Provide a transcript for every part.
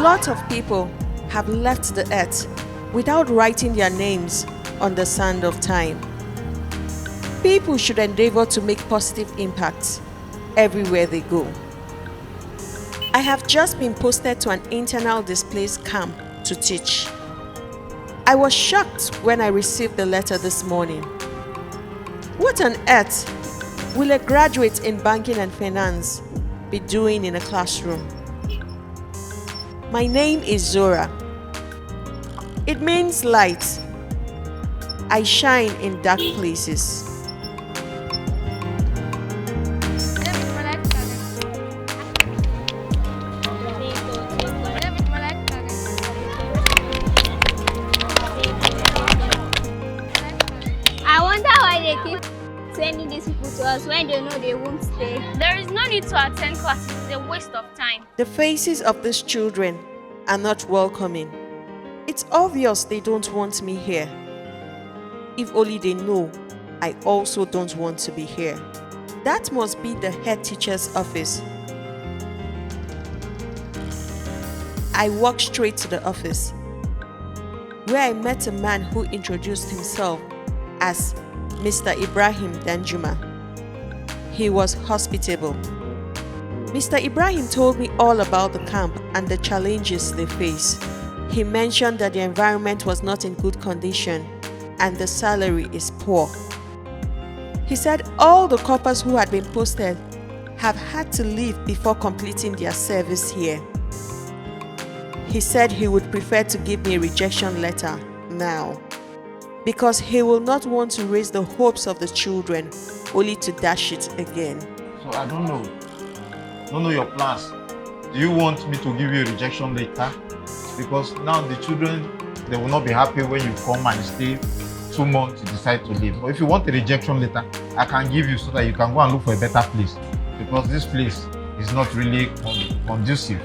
lot of people have left the earth without writing their names on the sand of time. People should endeavor to make positive impacts everywhere they go. I have just been posted to an internal displaced camp to teach. I was shocked when I received the letter this morning. What on earth will a graduate in banking and finance be doing in a classroom? My name is Zohra. It means light. I shine in dark places. I wonder why they keep sending these people to us when they know they won't stay. There is no need to attend classes. It's a waste of time. The faces of these children are not welcoming. It's obvious they don't want me here. If only they know I also don't want to be here. That must be the head teacher's office. I walked straight to the office, where I met a man who introduced himself as Mr. Ibrahim Danjuma. He was hospitable. Mr. Ibrahim told me all about the camp and the challenges they face. He mentioned that the environment was not in good condition and the salary is poor. He said all the coppers who had been posted have had to leave before completing their service here. He said he would prefer to give me a rejection letter now, because he will not want to raise the hopes of the children only to dash it again. So I don't know your plans. Do you want me to give you a rejection letter? Because now the children, they will not be happy when you come and stay 2 months to decide to leave. But if you want a rejection letter, I can give you so that you can go and look for a better place, because this place is not really conducive.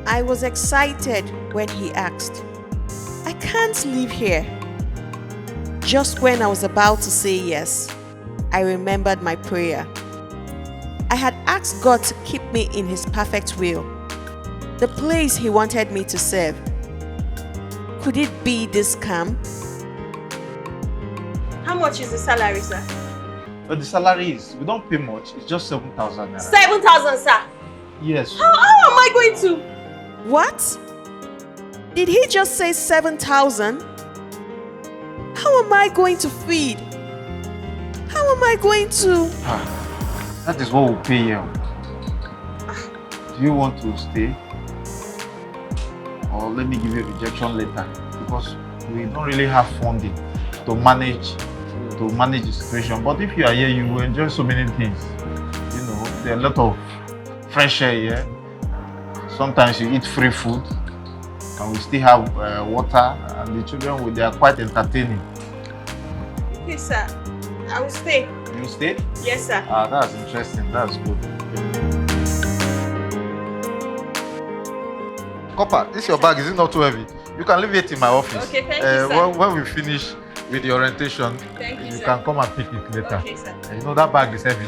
I was excited when he asked, I can't live here. Just when I was about to say yes, I remembered my prayer. I had asked God to keep me in His perfect will, the place He wanted me to serve. Could it be this camp? How much is the salary, sir? But the salary is, we don't pay much, it's just 7,000 naira. 7,000, sir. Yes. How am I going to? What? Did he just say 7,000? How am I going to feed? How am I going to? That is what we'll pay you. Do you want to stay? Or let me give you a rejection letter, because we don't really have funding to manage the situation. But if you are here, you will enjoy so many things. You know, there are a lot of fresh air here. Sometimes you eat free food, and we still have water, and the children, they are quite entertaining. Okay, sir. I will stay. You stay? Yes, sir. That's interesting. That's good. Copper, this your bag. Is it not too heavy? You can leave it in my office. Okay, thank you, sir. When we finish with the orientation, you can come and pick it later. Okay, sir. You know that bag is heavy.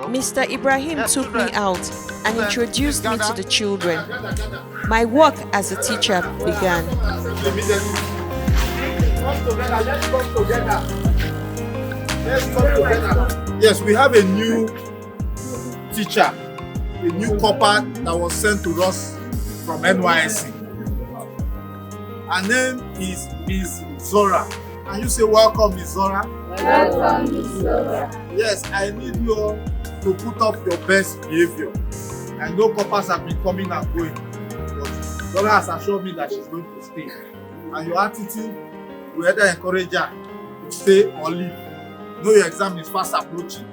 Mr. Ibrahim took me out and introduced me to the children. My work as a teacher began. Yes, we have a new teacher, a new copper that was sent to us from NYSC. Her name is Miss Zohra. Can you say welcome, Miss Zohra? Welcome, Miss Zohra. Yes, I need you all to put up your best behavior. I know coppers have been coming and going, but Zohra has assured me that she's going to stay. And your attitude will either encourage her to stay or leave. Know your exam is fast approaching,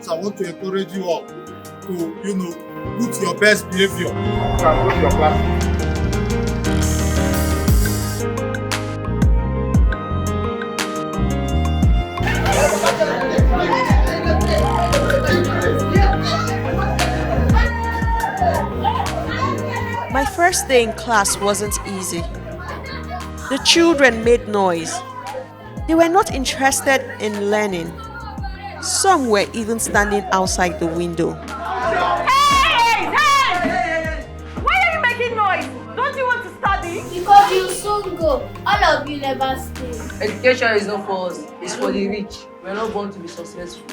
so I want to encourage you all to, put your best behavior. You can go to your class. My first day in class wasn't easy. The children made noise. They were not interested in learning. Some were even standing outside the window. Hey! Why of you soon go. All of you never stay. Education is not for us, it's for the rich. We're not born to be successful.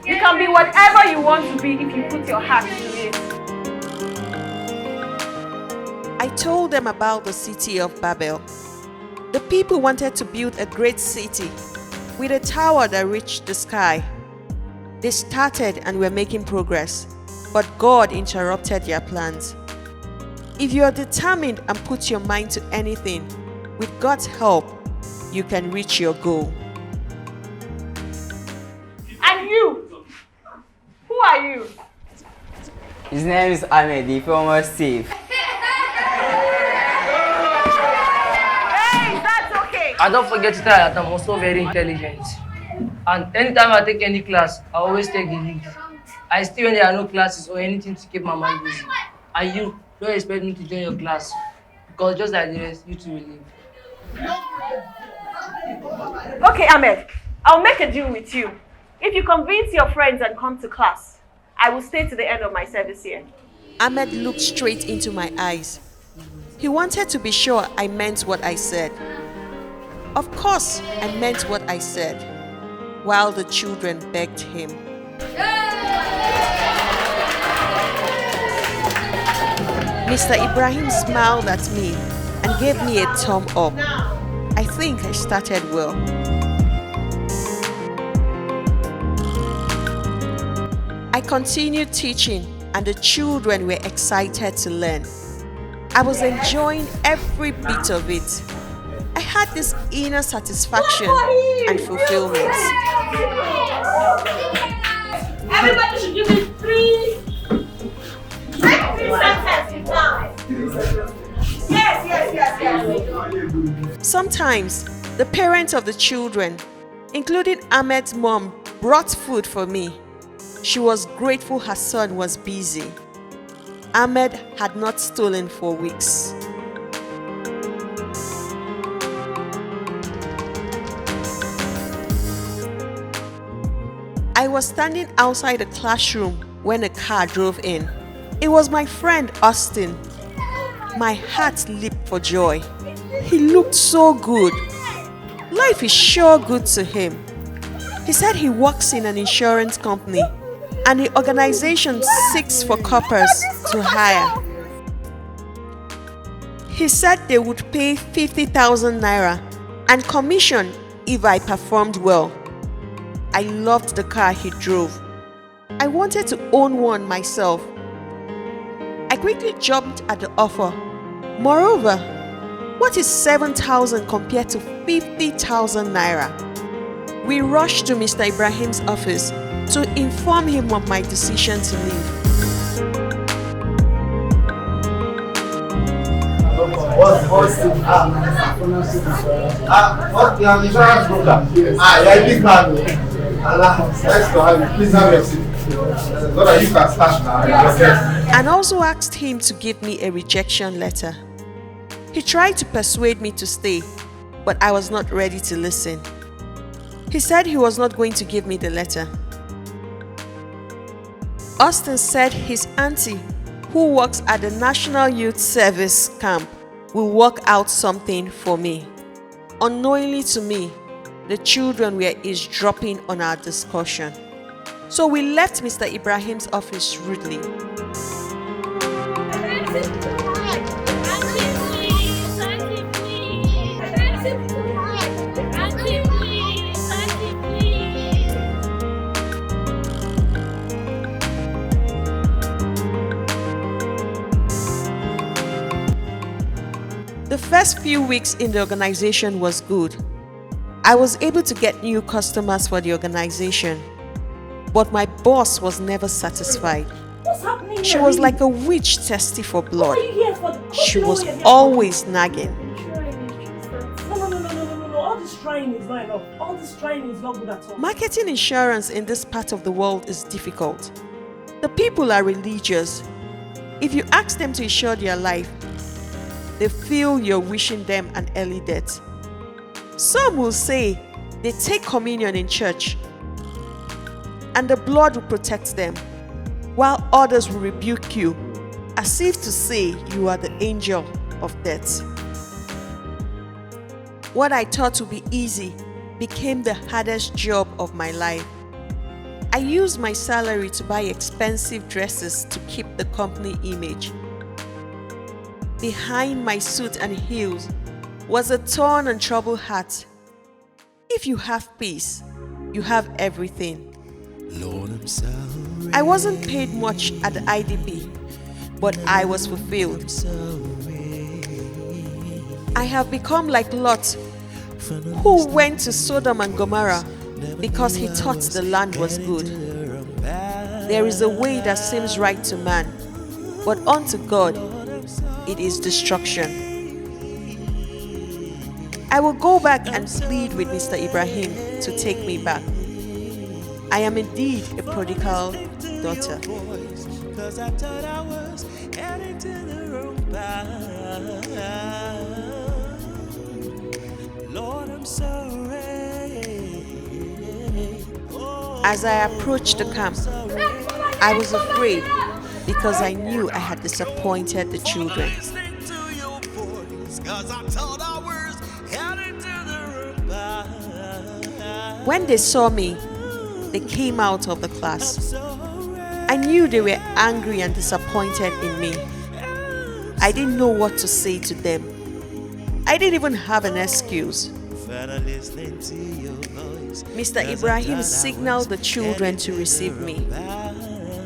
You can be whatever you want to be if you put your heart to it. I told them about the city of Babel. The people wanted to build a great city with a tower that reached the sky. They started and were making progress, but God interrupted their plans. If you are determined and put your mind to anything, with God's help, you can reach your goal. And you? Who are you? His name is Ahmed, the former thief. Hey, that's okay. I don't forget to tell you that I'm also very intelligent. And anytime I take any class, I always take the lead. I stay when there are no classes or anything to keep my mind busy. And you don't expect me to join your class, because just like the rest, you two will leave. Okay, Ahmed, I'll make a deal with you. If you convince your friends and come to class, I will stay to the end of my service here. Ahmed looked straight into my eyes. He wanted to be sure I meant what I said. Of course, I meant what I said, while the children begged him. Mr. Ibrahim smiled at me and gave me a thumb up. I think I started well. I continued teaching and the children were excited to learn. I was enjoying every bit of it. I had this inner satisfaction and fulfillment. Everybody should give me three sentences now. Yes. Sometimes, the parents of the children, including Ahmed's mom, brought food for me. She was grateful her son was busy. Ahmed had not stolen for weeks. I was standing outside the classroom when a car drove in. It was my friend Austin. My heart leaped for joy. He looked so good. Life is sure good to him. He said he works in an insurance company and the organization seeks for coppers to hire. He said they would pay 50,000 naira and commission if I performed well. I loved the car he drove. I wanted to own one myself. I quickly jumped at the offer. Moreover, what is 7,000 compared to 50,000 naira? We rushed to Mr. Ibrahim's office to inform him of my decision to leave. What's the insurance broker? You're a big man. Allah, nice to have you. Please have your seat. Zohra, you can start now. And also asked him to give me a rejection letter. He tried to persuade me to stay, but I was not ready to listen. He said he was not going to give me the letter. Austin said his auntie, who works at the National Youth Service camp, will work out something for me. Unknowingly to me, the children were eavesdropping on our discussion. So we left Mr. Ibrahim's office rudely. The first few weeks in the organization was good. I was able to get new customers for the organization, but my boss was never satisfied. What's happening? She was like a witch thirsty for blood. What are you here for? She was always nagging. No. All this trying is not enough. All this trying is not good at all. Marketing insurance in this part of the world is difficult. The people are religious. If you ask them to insure their life, they feel you're wishing them an early death. Some will say they take communion in church and the blood will protect them, while others will rebuke you as if to say you are the angel of death. What I thought would be easy became the hardest job of my life. I used my salary to buy expensive dresses to keep the company image. Behind my suit and heels was a torn and troubled hat. If you have peace, you have everything. I wasn't paid much at the IDP, but I was fulfilled. I have become like Lot, who went to Sodom and Gomorrah because he thought the land was good. There is a way that seems right to man, but unto God it is destruction. I will go back and plead with Mr. Ibrahim to take me back. I am indeed a prodigal daughter. As I approached the camp, I was afraid because I knew I had disappointed the children. When they saw me, they came out of the class. I knew they were angry and disappointed in me. I didn't know what to say to them. I didn't even have an excuse. Mr. Ibrahim signaled the children to receive me.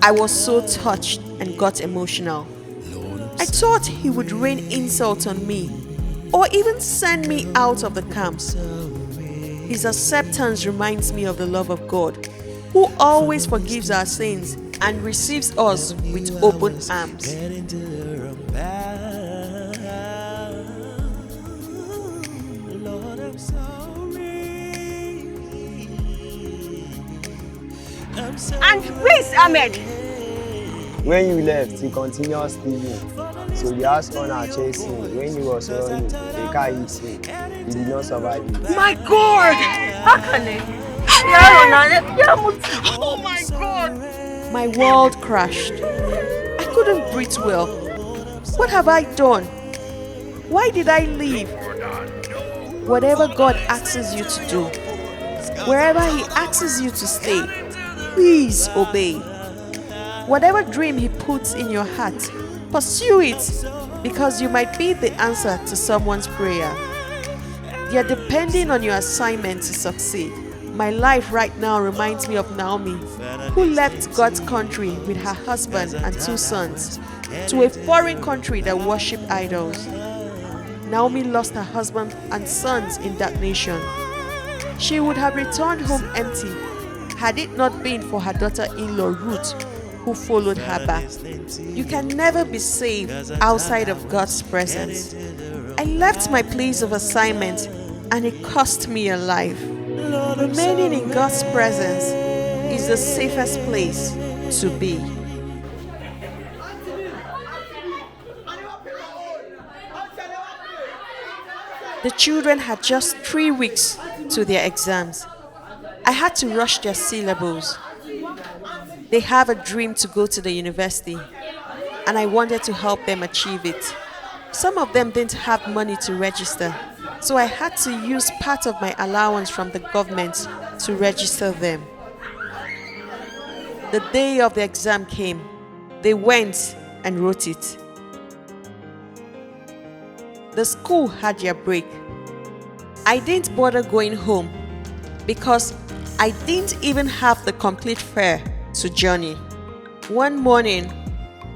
I was so touched and got emotional. I thought he would rain insults on me or even send me out of the camps. His acceptance reminds me of the love of God, who always forgives our sins and receives us with open arms. And where is Ahmed? When you left, he continued stealing. So the house owner chased him. When he was running, the car hit him. He did not survive it. My God! How can they? Oh my God! My world crashed. I couldn't breathe well. What have I done? Why did I leave? Whatever God asks you to do, wherever He asks you to stay, please obey. Whatever dream He puts in your heart, pursue it, because you might be the answer to someone's prayer. You're depending on your assignment to succeed. My life right now reminds me of Naomi, who left God's country with her husband and 2 sons to a foreign country that worshipped idols. Naomi lost her husband and sons in that nation. She would have returned home empty had it not been for her daughter-in-law Ruth, who followed her back. You can never be saved outside of God's presence. I left my place of assignment and it cost me a life. Remaining in God's presence is the safest place to be. The children had just 3 weeks to their exams. I had to rush their syllables. They have a dream to go to the university, and I wanted to help them achieve it. Some of them didn't have money to register, so I had to use part of my allowance from the government to register them. The day of the exam came. They went and wrote it. The school had their break. I didn't bother going home because I didn't even have the complete fare to journey. One morning,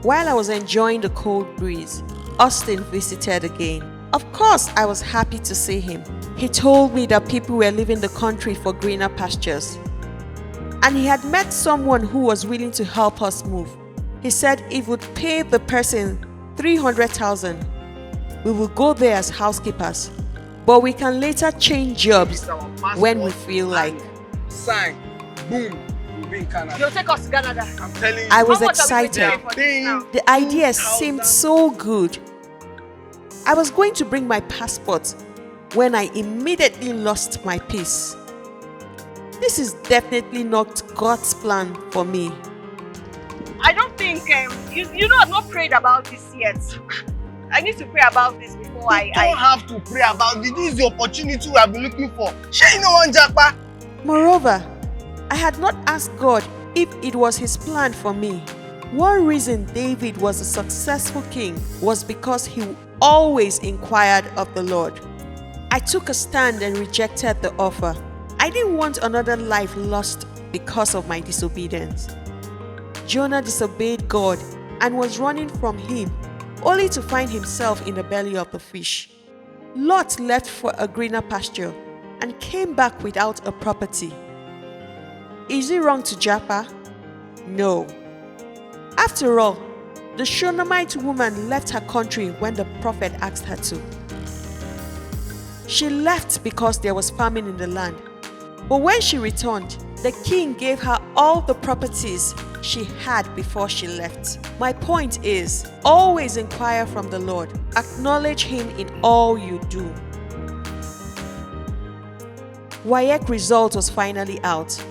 while I was enjoying the cold breeze, Austin visited again. Of course, I was happy to see him. He told me that people were leaving the country for greener pastures, and he had met someone who was willing to help us move. He said he would pay the person 300,000. We will go there as housekeepers, but we can later change jobs when we feel like. Sign, boom, we'll be in Canada. You'll take us to Canada. I'm telling you. I was How much are we excited. paying for this now? The idea seemed so good. I was going to bring my passport when I immediately lost my peace. This is definitely not God's plan for me. I don't think you know I've not prayed about this yet. I need to pray about this before You don't have to pray about it. This is the opportunity we have been looking for. Sure, you know one Japa. Moreover, I had not asked God if it was his plan for me. One reason David was a successful king was because he always inquired of the Lord. I took a stand and rejected the offer. I didn't want another life lost because of my disobedience. Jonah disobeyed God and was running from him, only to find himself in the belly of the fish. Lot left for a greener pasture and came back without a property. Is it wrong to Japa? No. After all, the Shunammite woman left her country when the prophet asked her to. She left because there was famine in the land. But when she returned, the king gave her all the properties she had before she left. My point is, always inquire from the Lord. Acknowledge him in all you do. WAEC result was finally out.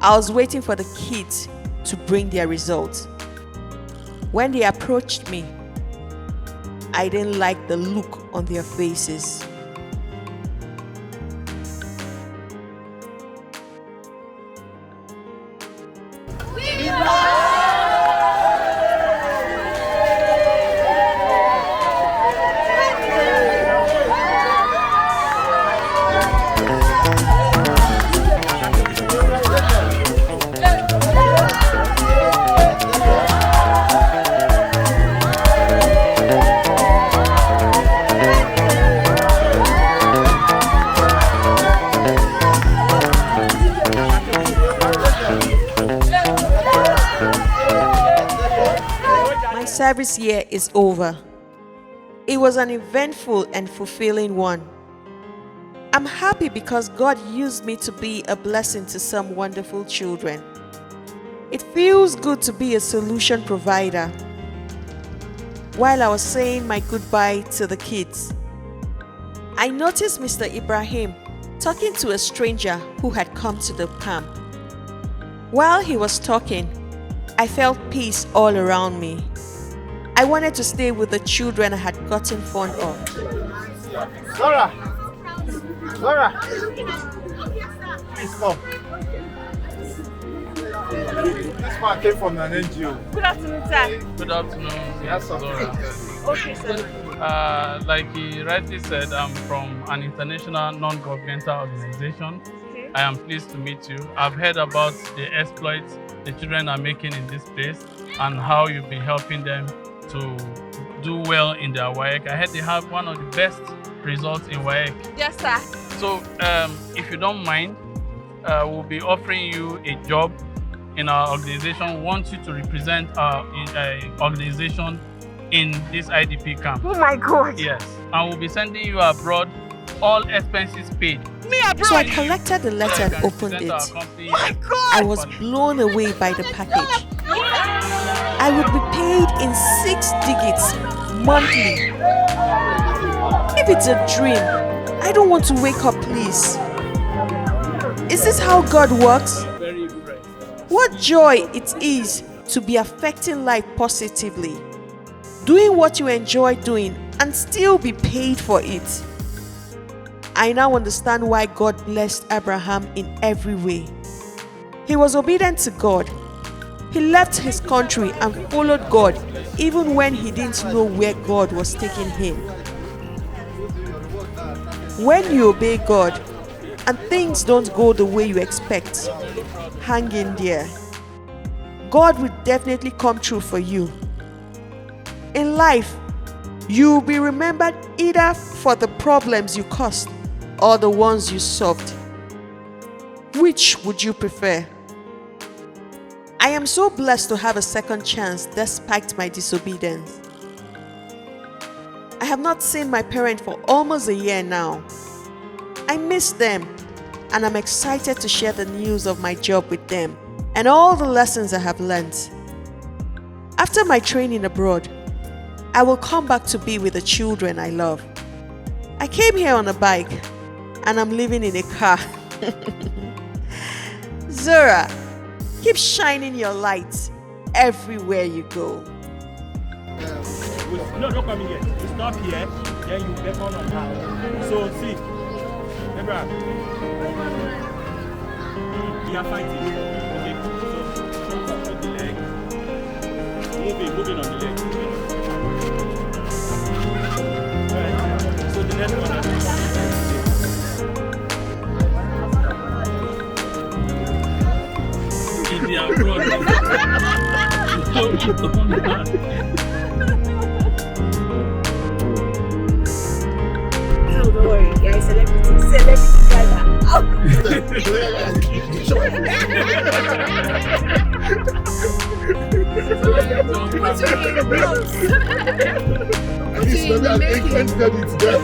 I was waiting for the kids to bring their results. When they approached me, I didn't like the look on their faces. Service year is over. It was an eventful and fulfilling one. I'm happy because God used me to be a blessing to some wonderful children. It feels good to be a solution provider. While I was saying my goodbye to the kids, I noticed Mr. Ibrahim talking to a stranger who had come to the camp. While he was talking, I felt peace all around me. I wanted to stay with the children I had gotten fond of. Zohra! Zohra! Please come. This man came from an NGO. Good afternoon, sir. Good afternoon, Yes, sir. Zohra. Okay, sir. Like he rightly said, I'm from an international non-governmental organization. Okay. I am pleased to meet you. I've heard about the exploits the children are making in this place and how you've been helping them to do well in their WAEC. I heard they have one of the best results in WAEC. Yes, sir. So if you don't mind, we'll be offering you a job in our organization. We want you to represent our organization in this IDP camp. Oh my God. Yes. And we'll be sending you abroad, all expenses paid. Me abroad? So I collected the letter and opened it. My God. I was blown away by the package. I would be paid in 6 digits monthly. If it's a dream, I don't want to wake up, please. Is this how God works? Very impressed. What joy it is to be affecting life positively, doing what you enjoy doing and still be paid for it. I now understand why God blessed Abraham in every way. He was obedient to God. He left his country and followed God even when he didn't know where God was taking him. When you obey God and things don't go the way you expect, hang in there. God will definitely come true for you. In life, you will be remembered either for the problems you caused or the ones you solved. Which would you prefer? I am so blessed to have a second chance despite my disobedience. I have not seen my parents for almost a year now. I miss them and I'm excited to share the news of my job with them and all the lessons I have learned. After my training abroad, I will come back to be with the children I love. I came here on a bike and I'm living in a car. Zohra, keep shining your light everywhere you go. No, don't come in yet. You stop here, then you beckon on her. So see, Abraham, we are fighting. Okay, so jump on the leg. Moving on the leg. Alright, so the next one. In the abroad. Don't worry, you're a celebrity. Celebrity driver. At least maybe I'll take credit there.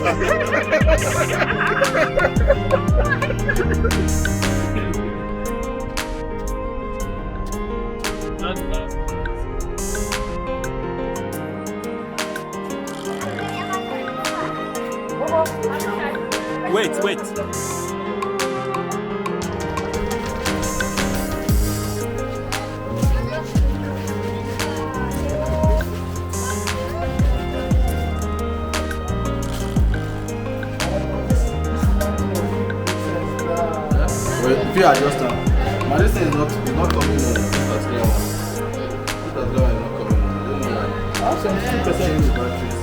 Wait. Well, if you adjust now, my this thing is not coming on. This particular one is not coming on. I don't know why. I have 72% in the battery.